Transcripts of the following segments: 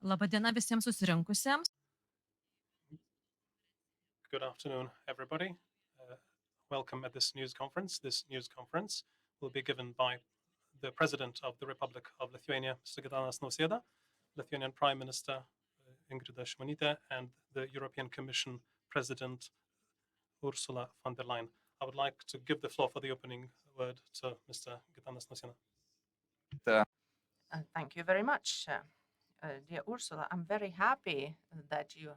Labadiena visiems susirinkusiems. Good afternoon, everybody. Welcome at this news conference. This news conference will be given by the President of the Republic of Lithuania, Mr. Gitanas Nausėda, Lithuanian Prime Minister Ingrida Šimonytė, and the European Commission President Ursula von der Leyen. I would like to give the floor for the opening word to Mr. Gitanas Nausėda. Thank you very much. Dear Ursula, I'm very happy that you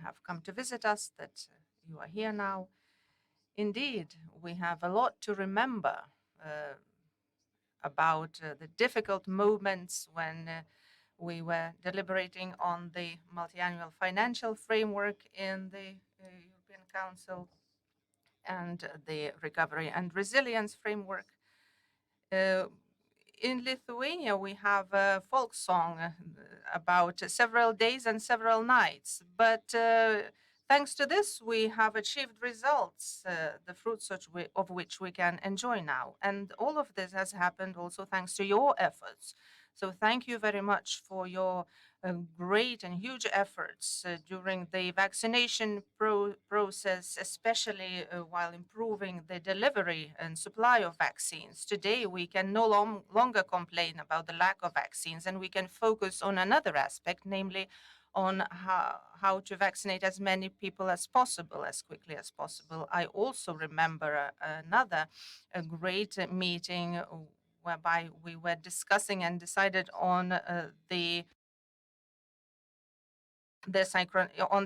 have come to visit us, that you are here now. Indeed, we have a lot to remember about the difficult moments when we were deliberating on the multi-annual financial framework in the European Council and the recovery and resilience framework. In Lithuania, we have a folk song about several days and several nights, but thanks to this, we have achieved results, the fruits of which we can enjoy now. And all of this has happened also thanks to your efforts. So thank you very much for your great and huge efforts during the vaccination process, especially while improving the delivery and supply of vaccines. Today, we can no longer complain about the lack of vaccines, and we can focus on another aspect, namely on how to vaccinate as many people as possible, as quickly as possible. I also remember another great meeting whereby we were discussing and decided on the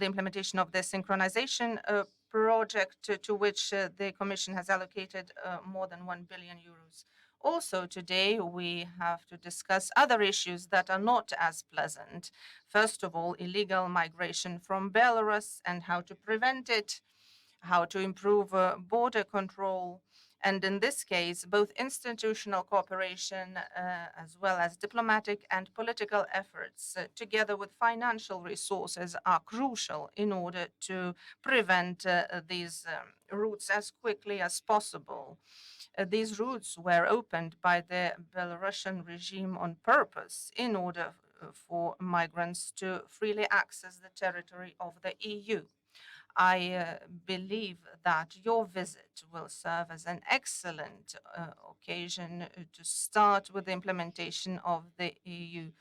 implementation of the synchronization project to which the Commission has allocated more than 1 billion euros. Also today, we have to discuss other issues that are not as pleasant. First of all, illegal migration from Belarus and how to prevent it, how to improve border control, and in this case, both institutional cooperation as well as diplomatic and political efforts, together with financial resources, are crucial in order to prevent these routes as quickly as possible. These routes were opened by the Belarusian regime on purpose in order for migrants to freely access the territory of the EU. I believe that your visit will serve as an excellent occasion to start with the implementation of the EU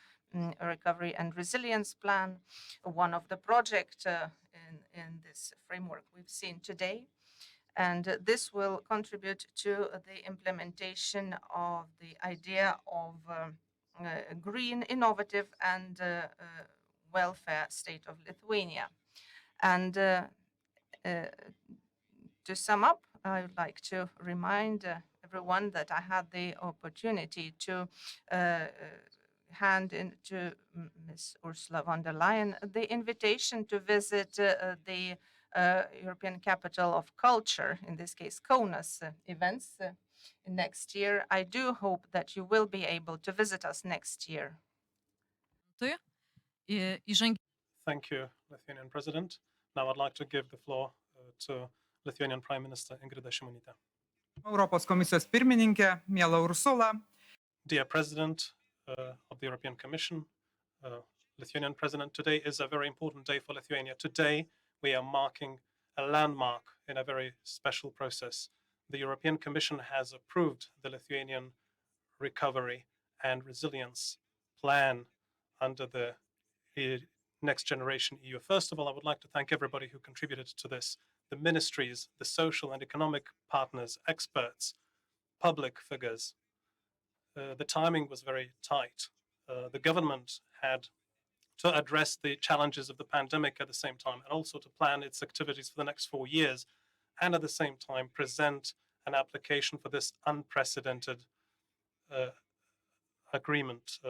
Recovery and Resilience Plan, one of the projects in this framework we've seen today. And this will contribute to the implementation of the idea of green, innovative, and welfare state of Lithuania. And to sum up, I would like to remind everyone that I had the opportunity to hand in to Ms. Ursula von der Leyen the invitation to visit the European Capital of Culture, in this case, Kaunas events next year. I do hope that you will be able to visit us next year. Thank you, Lithuanian President. Now I'd like to give the floor to Lithuanian Prime Minister Ingrida Šimonytė. Europos komisijos pirmininkė, miela Ursula. Dear President of the European Commission, Lithuanian President, today is a very important day for Lithuania. Today, we are marking a landmark in a very special process. The European Commission has approved the Lithuanian Recovery and Resilience Plan under the Next Generation EU. First of all, I would like to thank everybody who contributed to this, the ministries, the social and economic partners, experts, public figures. The timing was very tight. The government had to address the challenges of the pandemic at the same time, and also to plan its activities for the next 4 years, and at the same time present an application for this unprecedented agreement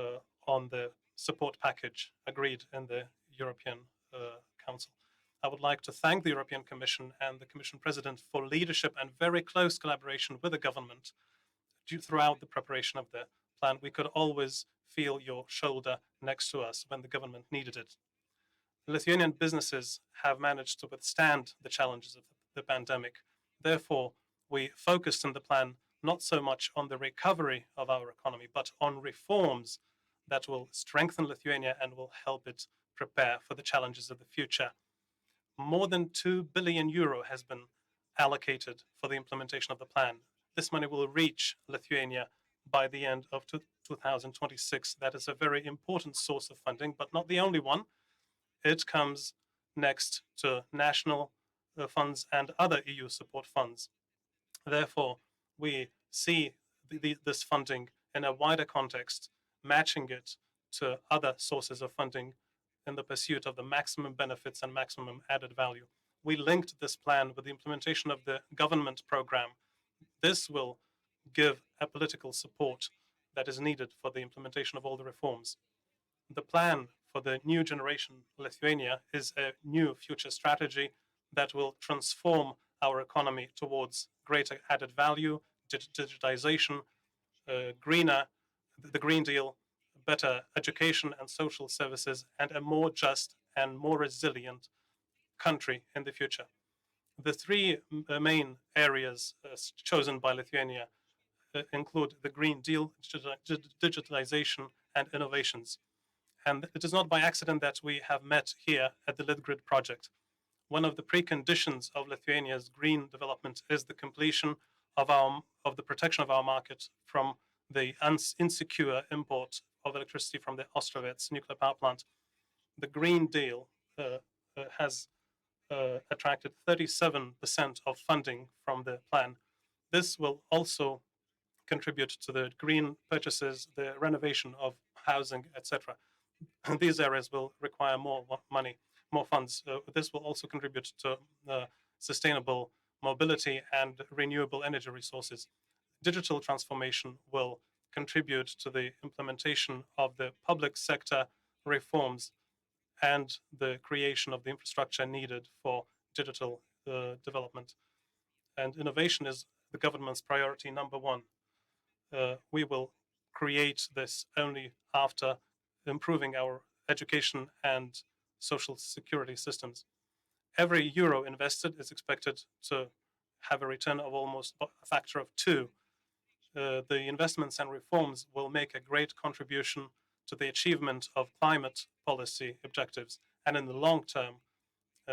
on the support package agreed in the European Council. I would like to thank the European Commission and the Commission President for leadership and very close collaboration with the government throughout the preparation of the plan. We could always feel your shoulder next to us when the government needed it. Lithuanian businesses have managed to withstand the challenges of the pandemic. Therefore, we focused in the plan not so much on the recovery of our economy, but on reforms that will strengthen Lithuania and will help it prepare for the challenges of the future. More than 2 billion euro has been allocated for the implementation of the plan. This money will reach Lithuania by the end of 2026. That is a very important source of funding, but not the only one. It comes next to national funds and other EU support funds. Therefore, we see this funding in a wider context, matching it to other sources of funding in the pursuit of the maximum benefits and maximum added value. We linked this plan with the implementation of the government program. This will give a political support that is needed for the implementation of all the reforms. The plan for the new generation Lithuania is a new future strategy that will transform our economy towards greater added value, digitization, greener, the Green Deal, better education and social services, and a more just and more resilient country in the future. The three main areas chosen by Lithuania include the Green Deal, digitalization, and innovations. And it is not by accident that we have met here at the Litgrid project. One of the preconditions of Lithuania's green development is the completion of the protection of our market from the insecure import of electricity from the Ostrovets nuclear power plant. The Green Deal has attracted 37% of funding from the plan. This will also contribute to the green purchases, the renovation of housing, etc. These areas will require more money, more funds. This will also contribute to sustainable mobility and renewable energy resources. Digital transformation will contribute to the implementation of the public sector reforms and the creation of the infrastructure needed for digital development. And innovation is the government's priority number one. We will create this only after improving our education and social security systems. Every euro invested is expected to have a return of almost a factor of 2. The investments and reforms will make a great contribution to the achievement of climate policy objectives. And in the long term,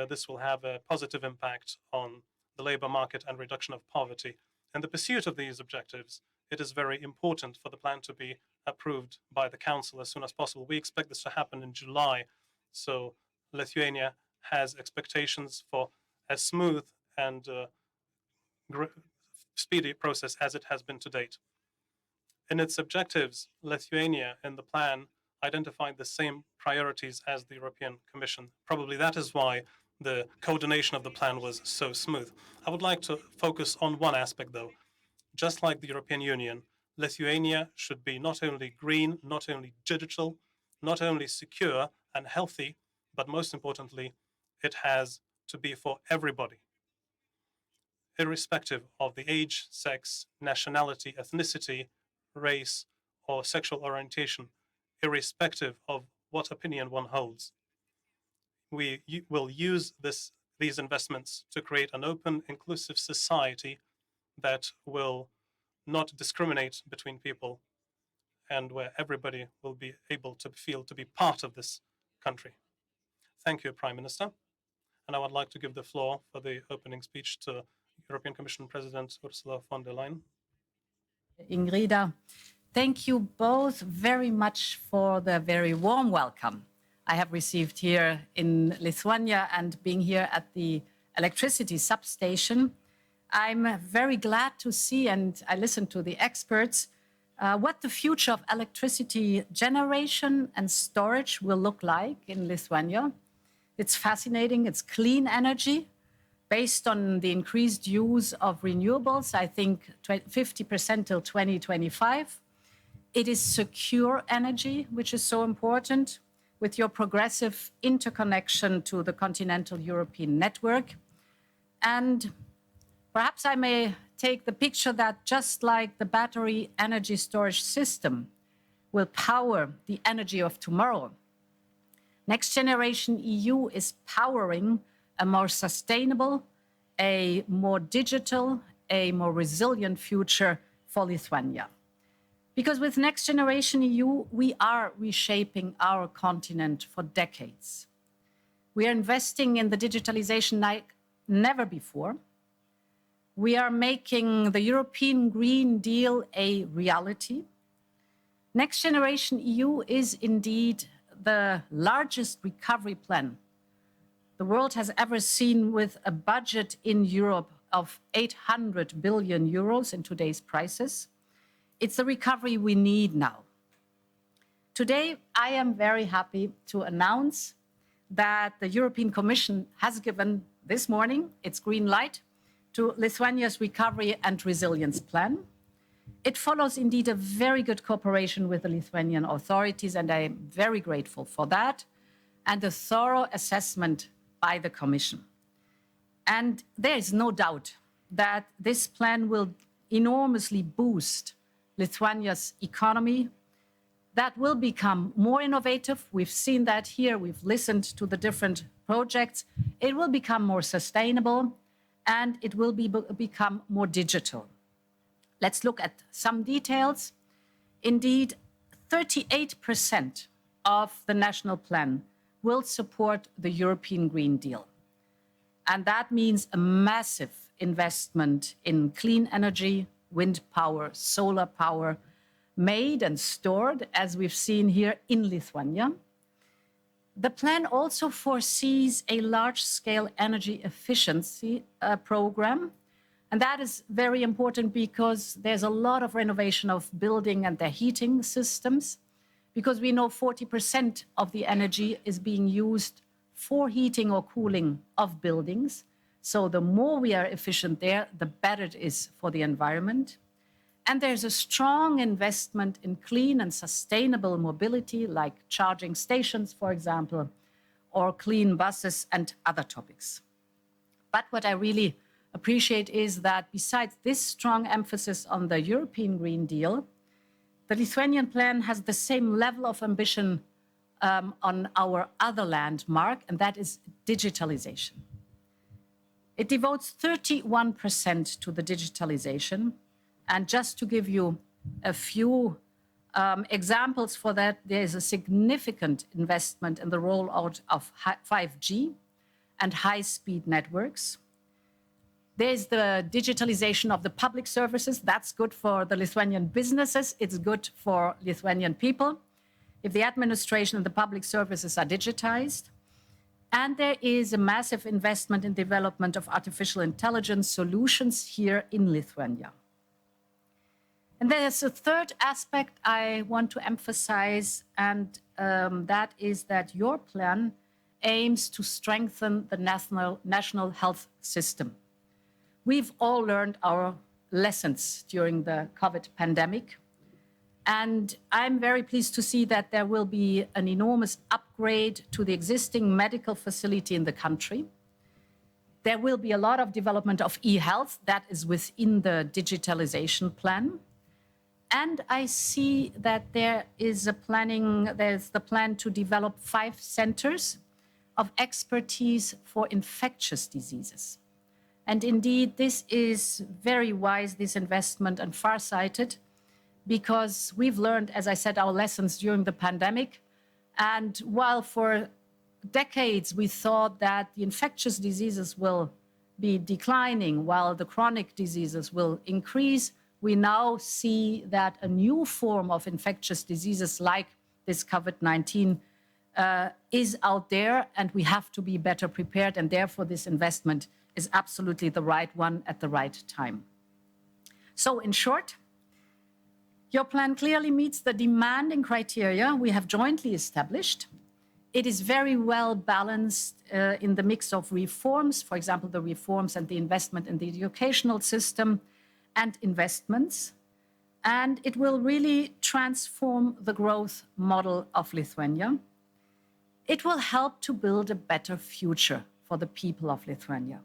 this will have a positive impact on the labor market and reduction of poverty. In the pursuit of these objectives, it is very important for the plan to be approved by the Council as soon as possible. We expect this to happen in July, so Lithuania has expectations for a smooth and speedy process as it has been to date. In its objectives, Lithuania in the plan identified the same priorities as the European Commission. Probably that is why the coordination of the plan was so smooth. I would like to focus on one aspect, though. Just like the European Union, Lithuania should be not only green, not only digital, not only secure and healthy, but most importantly, it has to be for everybody, irrespective of the age, sex, nationality, ethnicity, race, or sexual orientation, irrespective of what opinion one holds. We will use these investments to create an open, inclusive society that will not discriminate between people and where everybody will be able to feel to be part of this country. Thank you, Prime Minister. And I would like to give the floor for the opening speech to European Commission President Ursula von der Leyen. Ingrida, thank you both very much for the very warm welcome I have received here in Lithuania and being here at the electricity substation. I'm very glad to see, and I listened to the experts, what the future of electricity generation and storage will look like in Lithuania. It's fascinating. It's clean energy based on the increased use of renewables, I think 50% till 2025. It is secure energy, which is so important with your progressive interconnection to the continental European network. And perhaps I may take the picture that just like the battery energy storage system will power the energy of tomorrow, Next Generation EU is powering a more sustainable, a more digital, a more resilient future for Lithuania. Because with Next Generation EU, we are reshaping our continent for decades. We are investing in the digitalization like never before. We are making the European Green Deal a reality. Next Generation EU is indeed the largest recovery plan the world has ever seen, with a budget in Europe of 800 billion euros in today's prices. It's the recovery we need now. Today, I am very happy to announce that the European Commission has given this morning its green light to Lithuania's Recovery and Resilience Plan. It follows indeed a very good cooperation with the Lithuanian authorities, and I am very grateful for that, and a thorough assessment by the Commission. And there is no doubt that this plan will enormously boost Lithuania's economy, that will become more innovative. We've seen that here. We've listened to the different projects. It will become more sustainable, and it will become more digital. Let's look at some details. Indeed, 38% of the national plan will support the European Green Deal. And that means a massive investment in clean energy, wind power, solar power, made and stored, as we've seen here in Lithuania. The plan also foresees a large-scale energy efficiency program. And that is very important because there's a lot of renovation of building and their heating systems, because we know 40% of the energy is being used for heating or cooling of buildings. So the more we are efficient there, the better it is for the environment. And there's a strong investment in clean and sustainable mobility, like charging stations, for example, or clean buses and other topics. But what I really appreciate is that besides this strong emphasis on the European Green Deal, the Lithuanian plan has the same level of ambition on our other landmark, and that is digitalization. It devotes 31% to the digitalization. And just to give you a few examples for that, there is a significant investment in the rollout of 5G and high-speed networks. There's the digitalization of the public services. That's good for the Lithuanian businesses. It's good for Lithuanian people if the administration and the public services are digitized. And there is a massive investment in development of artificial intelligence solutions here in Lithuania. And there's a third aspect I want to emphasize, and that is that your plan aims to strengthen the national health system. We've all learned our lessons during the COVID pandemic, and I'm very pleased to see that there will be an enormous upgrade to the existing medical facility in the country. There will be a lot of development of e-health that is within the digitalization plan. And I see that there's the plan to develop 5 centers of expertise for infectious diseases. And indeed, this is very wise, this investment, and farsighted, because we've learned, as I said, our lessons during the pandemic. And while for decades we thought that the infectious diseases will be declining while the chronic diseases will increase, we now see that a new form of infectious diseases like this COVID-19 is out there, and we have to be better prepared. And therefore, this investment is absolutely the right one at the right time. So in short, your plan clearly meets the demanding criteria we have jointly established. It is very well balanced in the mix of reforms, for example, the reforms and the investment in the educational system and investments. And it will really transform the growth model of Lithuania. It will help to build a better future for the people of Lithuania.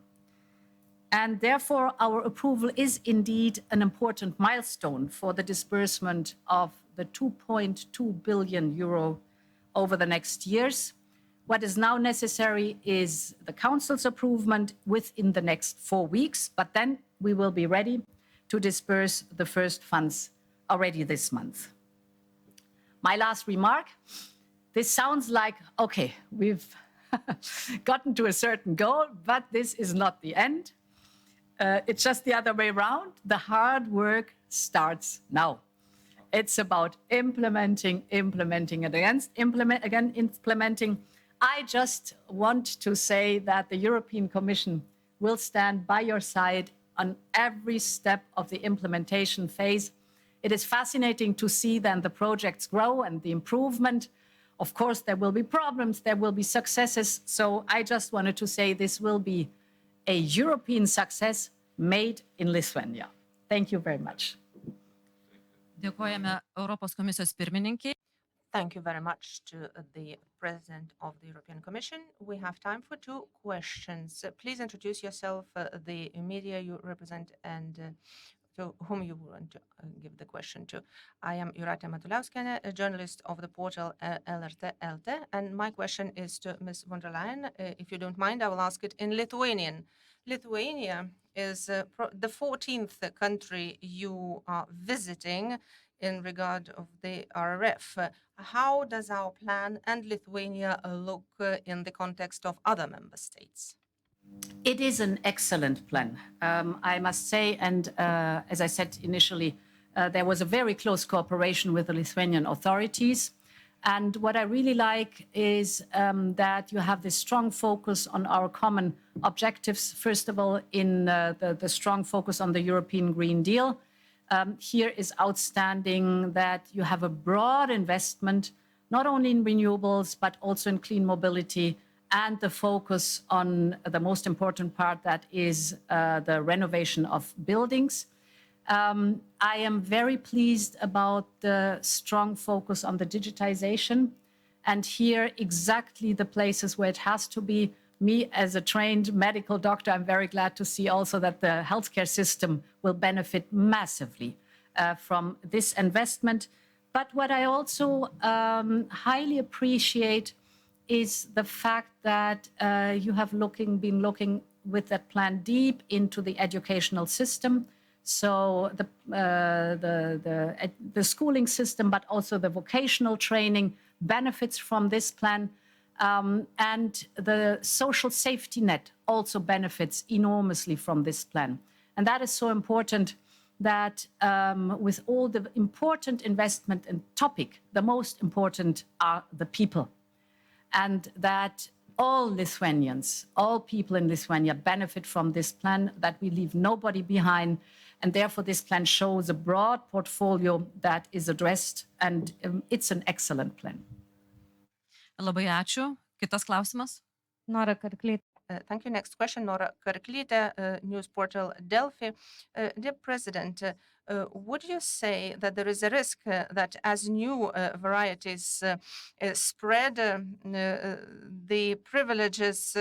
And therefore, our approval is indeed an important milestone for the disbursement of the 2.2 billion euro over the next years. What is now necessary is the Council's approval within the next 4 weeks, but then we will be ready to disperse the first funds already this month. My last remark, this sounds like, okay, we've gotten to a certain goal, but this is not the end. It's just the other way around. The hard work starts now. It's about implementing and implementing. I just want to say that the European Commission will stand by your side on every step of the implementation phase. It is fascinating to see then the projects grow and the improvement. Of course, there will be problems, there will be successes. So I just wanted to say this will be a European success made in Lithuania. Thank you very much. Dėkojame Europos komisijos pirmininkiai. Thank you very much to the President of the European Commission. We have time for 2 questions. Please introduce yourself, the media you represent, and to whom you want to give the question to. I am Jūratė Matuliauskienė, a journalist of the portal LRT LT, and my question is to Ms. von der Leyen. If you don't mind, I will ask it in Lithuanian. Lithuania is the 14th country you are visiting in regard of the RRF. How does our plan and Lithuania look in the context of other member states? It is an excellent plan, I must say. And as I said initially, there was a very close cooperation with the Lithuanian authorities. And what I really like is that you have this strong focus on our common objectives. First of all, in the strong focus on the European Green Deal. Here is outstanding that you have a broad investment, not only in renewables, but also in clean mobility, and the focus on the most important part, that is the renovation of buildings. I am very pleased about the strong focus on the digitization, and here exactly the places where it has to be. Me, as a trained medical doctor, I'm very glad to see also that the healthcare system will benefit massively from this investment. But what I also highly appreciate is the fact that you have been looking with that plan deep into the educational system. So the schooling system, but also the vocational training benefits from this plan. And the social safety net also benefits enormously from this plan. And that is so important that with all the important investment and topic, the most important are the people. And that all Lithuanians, all people in Lithuania benefit from this plan, that we leave nobody behind. And therefore, this plan shows a broad portfolio that is addressed, and it's an excellent plan. Labai ačiū. Kitas klausimas. Nora Karklytė. Thank you. Next question, Nora Karklytė, news portal Delphi. Dear President, would you say that there is a risk that as new varieties spread, the privileges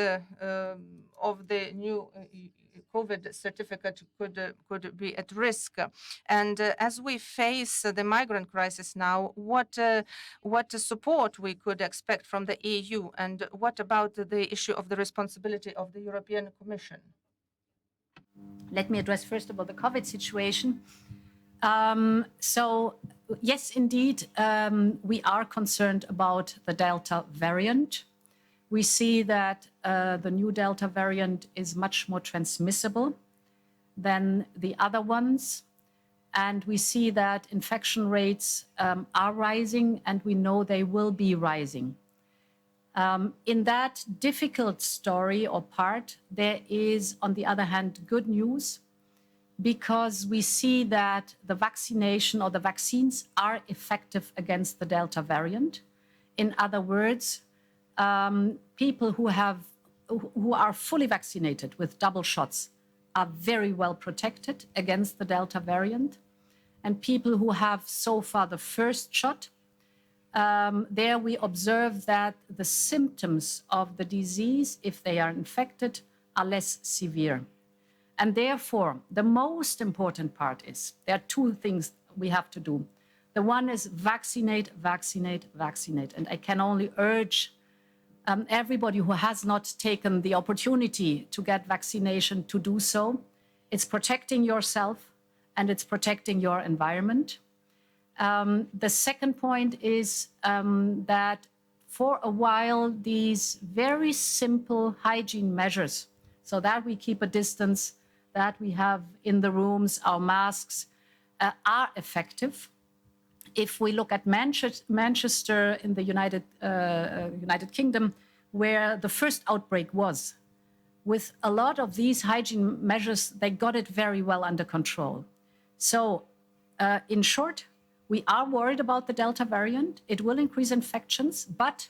of the new COVID certificate could be at risk? And as we face the migrant crisis now, what support we could expect from the EU? And what about the issue of the responsibility of the European Commission? Let me address first of all the COVID situation. So yes, indeed, we are concerned about the Delta variant. We see that the new Delta variant is much more transmissible than the other ones. And we see that infection rates are rising, and we know they will be rising. In that difficult story or part, there is, on the other hand, good news, because we see that the vaccination or the vaccines are effective against the Delta variant. In other words, people who are fully vaccinated with double shots are very well protected against the Delta variant. And people who have so far the first shot, there we observe that the symptoms of the disease, if they are infected, are less severe. And therefore, the most important part is, there are 2 things we have to do. The one is vaccinate, vaccinate, vaccinate. And I can only urge everybody who has not taken the opportunity to get vaccination to do so. It's protecting yourself and it's protecting your environment. The second point is that for a while, these very simple hygiene measures, so that we keep a distance, that we have in the rooms our masks, are effective. If we look at Manchester in the United Kingdom, where the first outbreak was, with a lot of these hygiene measures, they got it very well under control. So in short, we are worried about the Delta variant. It will increase infections, but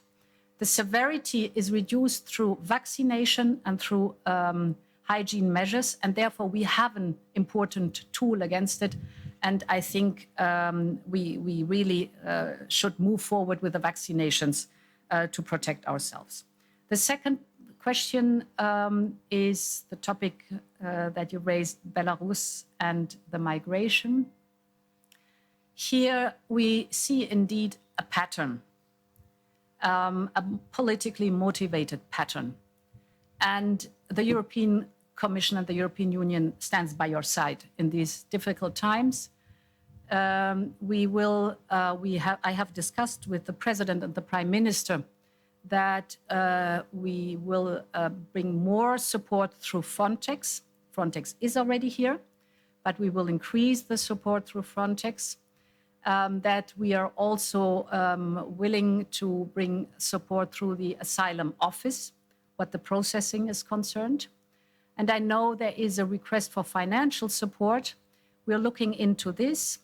the severity is reduced through vaccination and through hygiene measures, and therefore we have an important tool against it. And I think we really should move forward with the vaccinations to protect ourselves. The second question is the topic that you raised, Belarus and the migration. Here we see indeed a pattern, a politically motivated pattern. And the European Commission and the European Union stands by your side in these difficult times. I have discussed with the President and the Prime Minister that we will bring more support through Frontex. Frontex is already here, but we will increase the support through Frontex. That we are also willing to bring support through the Asylum Office, what the processing is concerned. And I know there is a request for financial support. We're looking into this.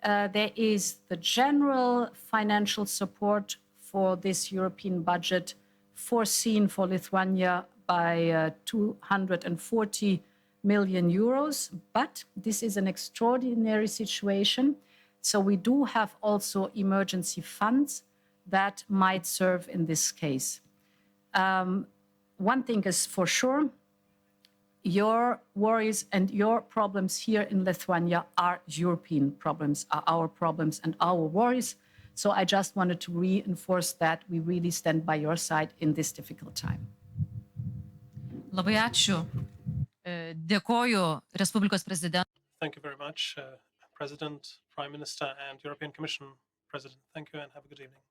There is the general financial support for this European budget foreseen for Lithuania by 240 million euros. But this is an extraordinary situation. So we do have also emergency funds that might serve in this case. One thing is for sure, your worries and your problems here in Lithuania are European problems, are our problems and our worries. So I just wanted to reinforce that we really stand by your side in this difficult time. Labai ačiū. Dėkoju Respublikos prezidentui. Thank you very much, President, Prime Minister, and European Commission President. Thank you and have a good evening.